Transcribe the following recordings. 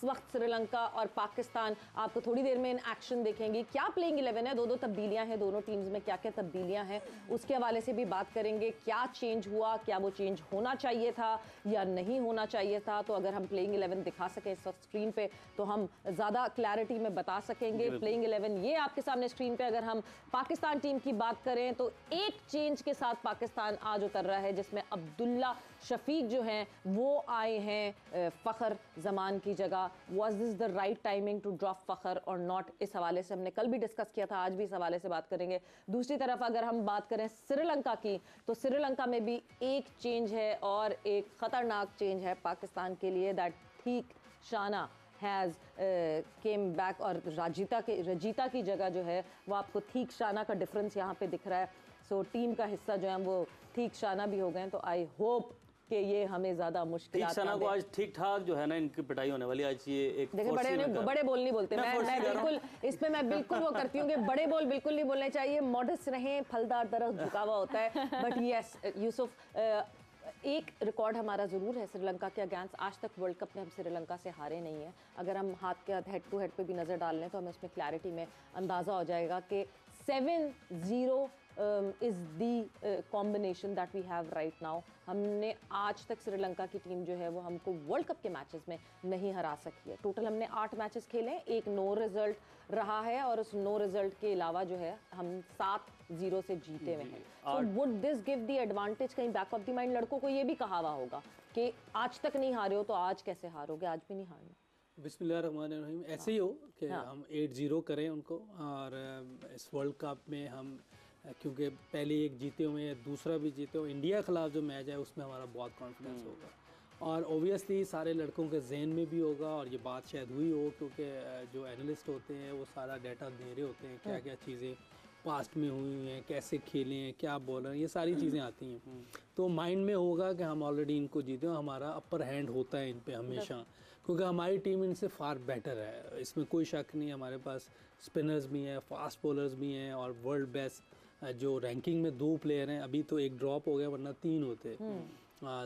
इस वक्त श्रीलंका और पाकिस्तान आपको थोड़ी देर में इन एक्शन देखेंगे। क्या प्लेइंग 11 है, दो तब्दीलियां हैं दोनों टीम्स में, क्या क्या तब्दीलियां हैं उसके हवाले से भी बात करेंगे। क्या चेंज हुआ, क्या वो चेंज होना चाहिए था या नहीं होना चाहिए था। तो अगर हम प्लेइंग 11 दिखा सकें इस वक्त स्क्रीन पे तो हम ज़्यादा क्लैरिटी में बता सकेंगे। प्लेइंग 11 ये आपके सामने स्क्रीन पे। अगर हम पाकिस्तान टीम की बात करें तो एक चेंज के साथ पाकिस्तान आज उतर रहा है, जिसमें अब्दुल्ला शफीक जो हैं वो आए हैं फ़खर जमान की जगह। Was this the right timing to drop Fakhar और नॉट, इस हवाले से हमने कल भी डिस्कस किया था, आज भी इस हवाले से बात करेंगे। दूसरी तरफ अगर हम बात करें श्रीलंका की तो श्रीलंका में भी एक चेंज है और एक ख़तरनाक चेंज है पाकिस्तान के लिए। दैट ठीक शाना हैज़ केम बैक और रजीता की जगह जो है वो आपको ठीक शाना का डिफरेंस यहाँ पे दिख रहा है। सो टीम का हिस्सा जो है वो ठीक शाना भी हो गए। तो आई होप कि ये हमें ज़्यादा मुश्किल ठीक शाना को आज ठीक ठाक जो है ना इनकी पिटाई होने वाली। आज ये एक देखिए बड़े बोल नहीं बोलते, मैं बिल्कुल इस पे मैं बिल्कुल वो करती हूँ कि बड़े बोल बिल्कुल नहीं बोलने चाहिए, मॉडस्ट रहें, फलदार दरख्त झुका हुआ होता है। बट यस यूसुफ, एक रिकॉर्ड हमारा ज़रूर है श्रीलंका के अगेंस्ट। आज तक वर्ल्ड कप में हम श्रीलंका से हारे नहीं है। अगर हम हाथ के हेड टू हेड पे भी नज़र डाल लें तो हमें उसमें क्लैरिटी में अंदाज़ा हो जाएगा कि 7-0 is the combination that we have right now. हमने आज तक श्रीलंका की टीम जो है वो हमको वर्ल्ड कप के मैचेस में नहीं हरा सकी है। टोटल हमने 8 मैचेस खेले, एक नो रिजल्ट रहा है और उस नो रिजल्ट के अलावा जो है हम 7-0 से जीते हुए हैं। So would this give the advantage, कहीं बैक ऑफ द माइंड लड़कों को ये भी कहा हुआ होगा कि आज तक नहीं हारे हो तो आज कैसे हारोगे, आज भी नहीं हारना। बिस्मिल्लाहिर्रहमानिर्रहीम। ऐसे ही हो कि हम 8-0 करें उनको, और इस वर्ल्ड कप में हम क्योंकि पहले एक जीते हुए हैं, दूसरा भी जीते हुए, इंडिया के खिलाफ जो मैच है उसमें हमारा बहुत कॉन्फिडेंस होगा और ओबियसली सारे लड़कों के जहन में भी होगा। और ये बात शायद हुई हो क्योंकि जो एनालिस्ट होते हैं वो सारा डाटा दे रहे होते हैं, क्या क्या चीज़ें पास्ट में हुई हैं, कैसे खेले हैं, क्या बॉलर, ये सारी चीज़ें आती हैं। तो माइंड में होगा कि हम ऑलरेडी इनको जीते हैं, हमारा अपर हैंड होता है इन पे हमेशा, क्योंकि हमारी टीम इनसे फार बेटर है, इसमें कोई शक नहीं। हमारे पास स्पिनर्स भी हैं, फास्ट बॉलर्स भी हैं और वर्ल्ड बेस्ट जो रैंकिंग में 2 प्लेयर हैं। अभी तो एक ड्रॉप हो गया वरना 3 होते।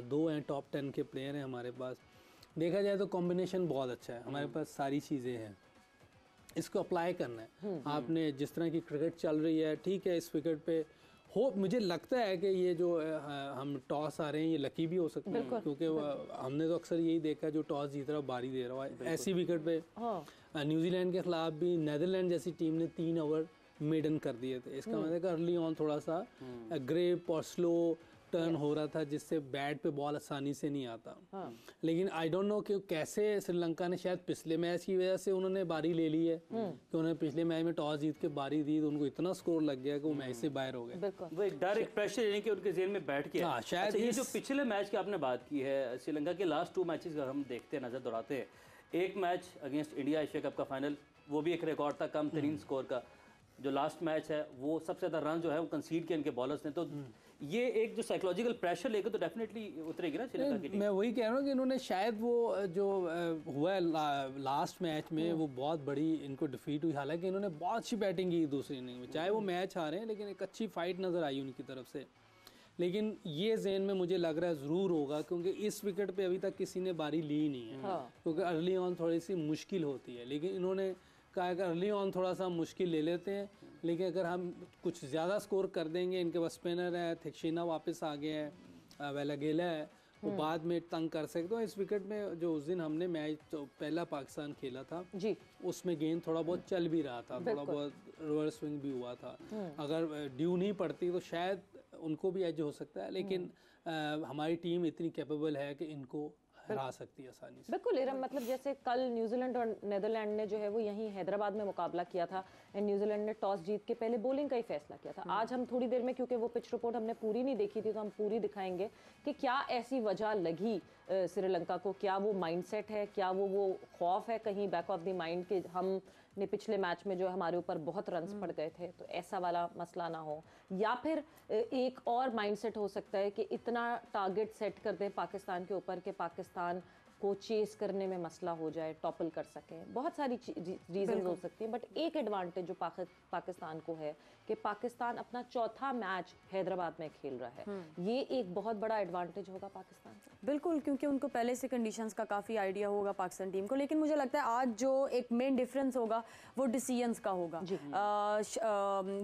2 हैं टॉप 10 के प्लेयर हैं हमारे पास। देखा जाए तो कॉम्बिनेशन बहुत अच्छा है, हमारे पास सारी चीज़ें हैं, इसको अप्लाई करना है। आपने जिस तरह की क्रिकेट चल रही है, ठीक है, इस विकेट पे हो, मुझे लगता है कि ये जो हम टॉस आ रहे हैं ये लकी भी हो सकते हैं, क्योंकि हमने तो अक्सर यही देखा जो टॉस जीत रहा है बारी दे रहा है। ऐसी विकेट पे न्यूजीलैंड के खिलाफ भी नीदरलैंड जैसी टीम ने 3 ओवर मेडन कर दिए थे। इसका मतलब कि अर्ली ऑन थोड़ा सा ग्रेप और स्लो टर्न हो रहा था, जिससे बैट पे बॉल आसानी से नहीं आता। लेकिन आई डोंट नो कि कैसे श्रीलंका ने, शायद पिछले मैच की वजह से उन्होंने बारी ले ली है कि उन्होंने पिछले मैच में टॉस जीत के बारी दी तो उनको इतना स्कोर लग गया कि वो मैच से बाहर हो गए। वो एक डर, एक प्रेशर यानी कि उनके जेहन में बैठ गया। शायद ये जो पिछले मैच की आपने बात की है, श्रीलंका के लास्ट 2 मैचेस अगर हम देखते हैं, नजर दौड़ाते हैं, एक match against India Asia cup का फाइनल, वो भी एक रिकॉर्ड था कम तरीन स्कोर का। जो लास्ट मैच है वो सबसे ज़्यादा रन जो है वो कंसीड किए इनके बॉलर्स ने। तो ये एक जो साइकोलॉजिकल प्रेशर लेकर तो डेफिनेटली उतरेगी ना श्रीलंका की टीम। मैं वही कह रहा हूँ कि इन्होंने शायद वो जो हुआ है लास्ट मैच में वो बहुत बड़ी इनको डिफीट हुई, हालांकि इन्होंने बहुत अच्छी बैटिंग की दूसरी इनिंग में, चाहे वो मैच हारे हैं लेकिन एक अच्छी फाइट नज़र आई उनकी तरफ से। लेकिन ये ज़हन में मुझे लग रहा है ज़रूर होगा, क्योंकि इस विकेट पे अभी तक किसी ने बारी ली नहीं है, क्योंकि अर्ली ऑन थोड़ी सी मुश्किल होती है। लेकिन इन्होंने कहा कि अर्ली ऑन थोड़ा सा मुश्किल ले लेते हैं, लेकिन अगर हम कुछ ज़्यादा स्कोर कर देंगे, इनके पास स्पिनर है, थिक्शिना वापस आ गया है, वेलागेला है, वो बाद में तंग कर सकते हो। इस विकेट में जो उस दिन हमने मैच तो पहला पाकिस्तान खेला था जी, उसमें गेंद थोड़ा बहुत चल भी रहा था, थोड़ा बहुत रिवर्स स्विंग भी हुआ था। अगर ड्यू नहीं पड़ती तो शायद उनको भी एज हो सकता है, लेकिन हमारी टीम इतनी कैपेबल है कि इनको हरा सकती है आसानी से। बिल्कुल इरम, मतलब जैसे कल न्यूजीलैंड और नीदरलैंड ने जो है वो यहीं हैदराबाद में मुकाबला किया था एंड न्यूजीलैंड ने टॉस जीत के पहले बॉलिंग का ही फैसला किया था। आज हम थोड़ी देर में, क्योंकि वो पिच रिपोर्ट हमने पूरी नहीं देखी थी तो हम पूरी दिखाएंगे कि क्या ऐसी वजह लगी श्रीलंका को, क्या वो माइंडसेट है, क्या वो खौफ है कहीं बैक ऑफ द माइंड के हमने पिछले मैच में जो हमारे ऊपर बहुत रन्स पड़ गए थे तो ऐसा वाला मसला ना हो, या फिर एक और माइंडसेट हो सकता है कि इतना टारगेट सेट कर दें पाकिस्तान के ऊपर कि पाकिस्तान को चेस करने में मसला हो जाए, टॉपल कर सकें, बहुत सारी रीजन हो सकती हैं। बट एक एडवांटेज जो पाकिस्तान को है कि पाकिस्तान अपना चौथा मैच हैदराबाद में खेल रहा है, ये एक बहुत बड़ा एडवांटेज होगा पाकिस्तान का। बिल्कुल, क्योंकि उनको पहले से कंडीशंस का काफ़ी आइडिया होगा पाकिस्तान टीम को। लेकिन मुझे लगता है आज जो एक मेन डिफरेंस होगा वो डिसीजंस का होगा।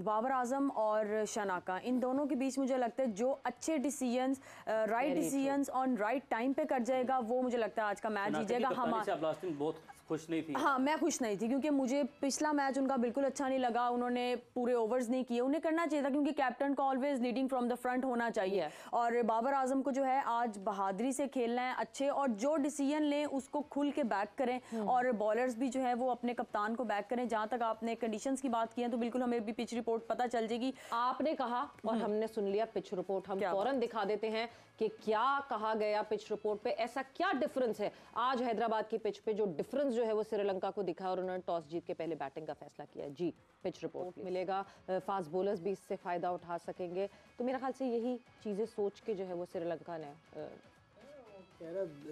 बाबर आजम और शनाका, इन दोनों के बीच मुझे लगता है जो अच्छे decisions, right decisions on right time पे कर जाएगा, वो मुझे लगता है आज का मैच जीतेगा। हमारा बहुत खुश नहीं थी। हाँ, मैं खुश नहीं थी क्योंकि मुझे पिछला मैच उनका बिल्कुल अच्छा नहीं लगा। उन्होंने पूरे ओवर्स नहीं किए, उन्हें करना चाहिए था क्योंकि कैप्टन को always leading from the front होना चाहिए। और बाबर आजम को जो है आज बहादुरी से खेलना है अच्छे, और जो डिसीजन लें उसको खुल के बैक करें, और बॉलर्स भी जो है वो अपने कप्तान को बैक करें। जहाँ तक आपने कंडीशंस की बात की है तो बिल्कुल हमें भी पिच रिपोर्ट पता चल जाएगी। आपने कहा और हमने सुन लिया पिच रिपोर्ट, हम फौरन दिखा देते हैं कि क्या कहा गया पिच रिपोर्ट पे, ऐसा क्या डिफरेंस है आज हैदराबाद की पिच पे, जो डिफरेंस जो है वो श्रीलंका को दिखा और उन्होंने टॉस जीत के पहले बैटिंग का फैसला किया। जी, पिच रिपोर्ट मिलेगा, फास्ट बॉलर्स भी इससे फायदा उठा सकेंगे। तो मेरा ख्याल से यही चीजें सोच के जो है वो श्रीलंका ने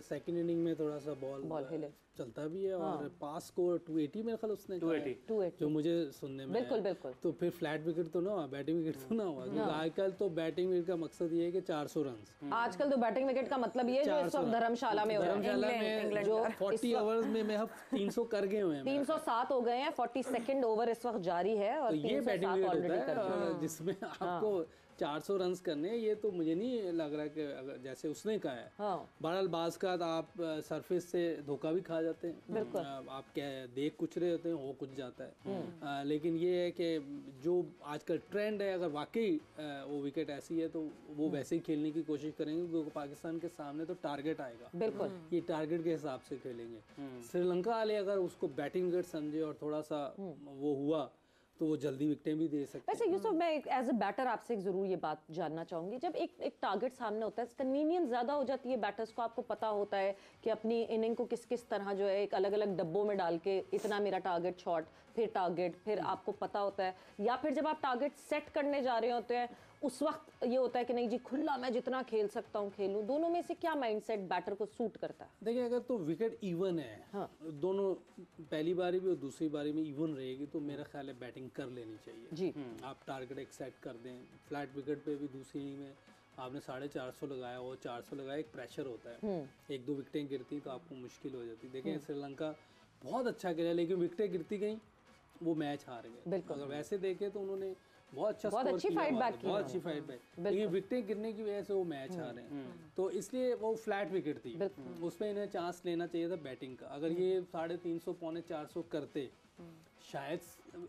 सेकंड इनिंग में थोड़ा सा बॉल हिले चलता भी है। और पास को 280 मेरे ख्याल उसने 280 जो मुझे सुनने में बिल्कुल। तो फिर फ्लैट विकेट तो ना हुआ, बैटिंग विकेट तो ना हुआ, क्योंकि आजकल तो बैटिंग विकेट का मकसद ये है कि 400 रन। आजकल तो बैटिंग विकेट का मतलब ये जो इस वक्त धर्मशाला में हो रहा है, जो 40 ओवर्स में हम 300 कर गए हुए हैं, 307 हो गए हैं, 42nd ओवर इस वक्त जारी है और तो ये बैटिंग 307 ऑलरेडी विकेट कर होता चुके है जिसमें आपको 400 रन करने हैं। ये तो मुझे नहीं लग रहा कि अगर जैसे उसने कहा है। बहरहाल बाज का आप सरफेस से धोखा भी खा जाते हैं, आप क्या देख कुछ रहे होते हैं, हो कुछ जाता है। लेकिन ये है कि जो आजकल ट्रेंड है, अगर वाकई वो विकेट ऐसी है तो वो वैसे ही खेलने की कोशिश करेंगे, क्योंकि पाकिस्तान के सामने तो टारगेट आएगा। बिल्कुल, ये टारगेट के हिसाब से खेलेंगे। श्रीलंका वाले अगर उसको बैटिंग विकेट समझे और थोड़ा सा वो हुआ तो वो जल्दी विकेटें भी दे सकते हैं। वैसे यूसुफ, मैं एज अ बैटर आपसे एक जरूर ये बात जानना चाहूंगी, जब एक टारगेट सामने होता है, कन्वीनियंस ज्यादा हो जाती है बैटर्स को, आपको पता होता है कि अपनी इनिंग को किस किस तरह जो है एक अलग अलग डब्बों में डाल के, इतना मेरा टारगेट शॉट, फिर टारगेट, फिर आपको पता होता है, या फिर जब आप टारगेट सेट करने जा रहे होते हैं उस वक्त ये होता है कि नहीं जी खुला मैं जितना खेल सकता हूँ खेलूं। दोनों में से क्या माइंडसेट बैटर को सूट करता है? देखिए, अगर तो विकेट इवन है, दोनों पहली बारी भी और दूसरी बारी में इवन रहेगी, तो मेरा ख्याल है बैटिंग कर लेनी चाहिए जी। आप टारगेट एक सेट कर दें, फ्लैट विकेट पे भी दूसरी इनिंग में आपने 450 लगाया और 400 लगाया, एक प्रेशर होता है, एक दो विकेटें गिरती तो आपको मुश्किल हो जाती। देखें श्रीलंका बहुत अच्छा खेला, लेकिन विकेटें गिरती गई, वो मैच हार गए। अगर वैसे देखें तो उन्होंने बहुत अच्छी फाइट बैक की, बहुत अच्छी फाइट बैक, लेकिन विकेटें गिरने की वजह से वो मैच हारे। तो इसलिए वो फ्लैट विकेट थी, उसमें इन्हें चांस लेना चाहिए था बैटिंग का। अगर ये 350 पौने 400 करते, शायद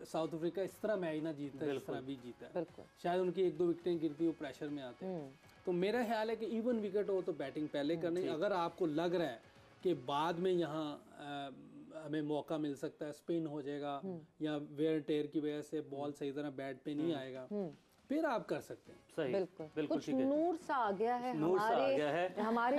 साउथ अफ्रीका इस तरह मैच ना जीतता इस तरह भी जीता, शायद उनकी एक दो विकेटें गिरती, वो प्रेशर में आते। तो मेरा ख्याल है कि इवन विकेट हो तो बैटिंग पहले करनी। अगर आपको लग रहा है कि बाद में यहाँ हमें मौका मिल सकता है, स्पिन हो जाएगा या वेयर टेयर की वजह से बॉल सही तरह बैट पे नहीं आएगा, फिर आप कर सकते हैं। सही, बिल्कुल कुछ नूर सा आ गया है हमारे